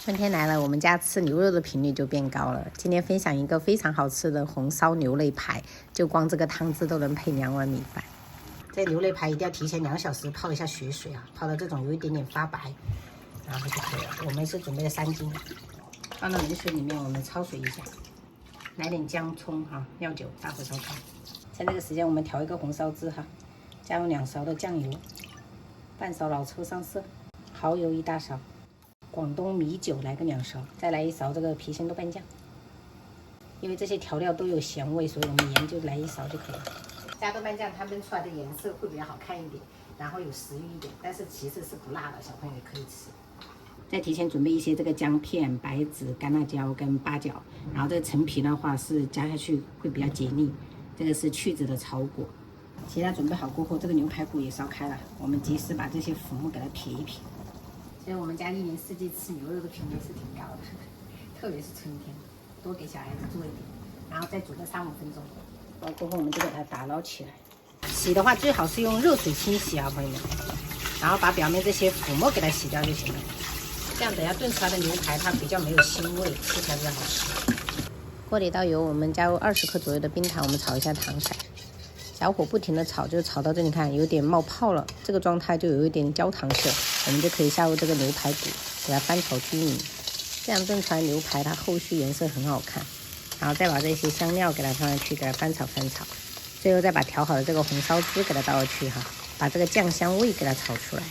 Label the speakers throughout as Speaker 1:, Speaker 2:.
Speaker 1: 春天來了，我們家吃牛肉的頻率就變高了。今天分享一個非常好吃的紅燒牛肋排，就光這個湯汁都能配2碗米飯。這牛肋排一定要提前2小時泡一下血水啊，泡到這種有一點點發白，然後就可以了。我們是準備了3斤，放到冷水裡面，我們焯水一下，來點薑蔥哈，料酒，大火燒開。趁這個時間，我們調一個紅燒汁哈，加入2勺的醬油，半勺老抽上色，蠔油1大勺。廣東米酒來個2勺，再來1勺這個郫縣豆瓣醬。因為這些調料都有鹹味，所以我們鹽就來1勺就可以了。加豆瓣醬，它燜出來的顏色會比較好看一點，然後有食欲一點，但是其實是不辣的，小朋友也可以吃。再提前準備一些這個薑片、白芷、乾辣椒跟八角，然後這個陳皮的話是加下去會比較解膩。這個是去籽的草果。其他準備好過後，這個牛排骨也燒開了，我們及時把這些腐木給它撇一撇。所以我們家1年4季吃牛肉的频率是挺高的，特別是春天，多給小孩子做一點，然后再煮個3、5分鐘。过后我們就給它打撈起來。洗的話最好是用熱水清洗啊，朋友們，然後把表面這些腐沫給它洗掉就行了。這樣等下燉出來的牛排它比較沒有腥味，吃起來比較好吃。鍋裡倒油，我們加入20克左右的冰糖，我們炒一下糖色。小火不停的炒，就炒到這裡看有點冒泡了，這個狀態就有一點焦糖色，我們就可以下入這個牛排骨，給它翻炒均勻。這樣燉出來牛排它後續顏色很好看。然後再把這些香料給它放上去，給它翻炒翻炒。最後再把調好的這個紅燒汁給它倒下去哈，把這個醬香味給它炒出來。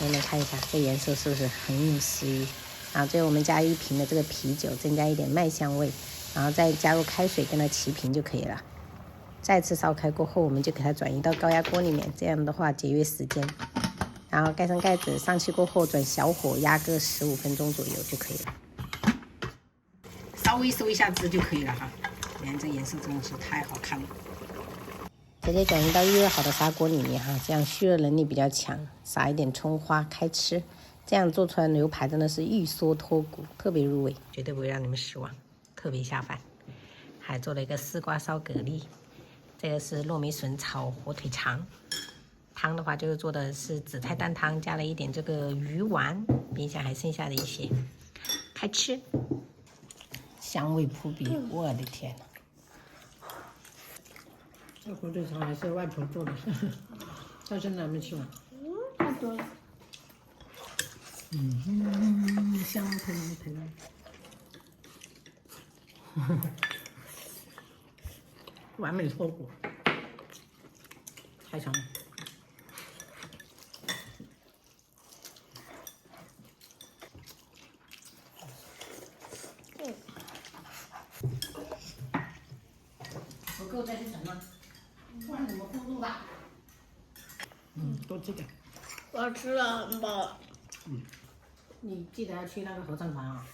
Speaker 1: 你們看一下這顏色是不是很有食欲？然後最後我們加1瓶的這個啤酒，增加一點麥香味，然後再加入開水跟它齊平就可以了。再次燒開過後，我們就給它轉移到高壓鍋裡面，這樣的話節約時間。然後蓋上蓋子，上氣過後轉小火壓個15分鐘左右就可以了。稍微收一下汁就可以了哈。你看這顏色真的是太好看了。直接轉移到預熱好的砂鍋裡面哈，這樣蓄熱能力比較強。撒一點蔥花開吃，這樣做出來的牛排真的是玉酥脫骨，特別入味，絕對不會讓你們失望，特別下飯。還做了一個絲瓜燒蛤蜊。這個是糯米筍炒火腿腸，湯的話就是做的是紫菜蛋湯，加了一點這個魚丸，冰箱還剩下的一些，開吃，香味撲鼻，我的天哪！
Speaker 2: 這火腿腸還是外婆做的，到現在還沒吃完。
Speaker 3: 太多了。
Speaker 2: 香喷噴。完美脱骨，太香了。
Speaker 1: 不夠再去盛嗎？不然怎麼封住吧？
Speaker 2: 多吃點。
Speaker 3: 我吃了很飽了。
Speaker 1: 你記得要去那個合唱团啊。